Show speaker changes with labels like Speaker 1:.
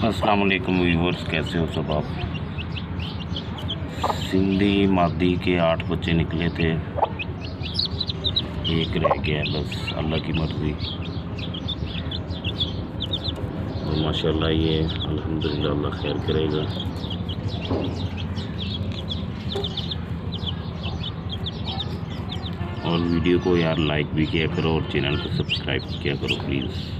Speaker 1: अस्सलाम वालेकुम व्यूवर्स, कैसे हो सब आप। सिंधी मादी के 8 बच्चे निकले थे, एक रह गया, बस अल्लाह की मर्ज़ी। और माशाल्लाह ये अल्हम्दुलिल्लाह अल्लाह खैर करेगा। और वीडियो को यार लाइक भी किया करो और चैनल को सब्सक्राइब किया करो प्लीज़।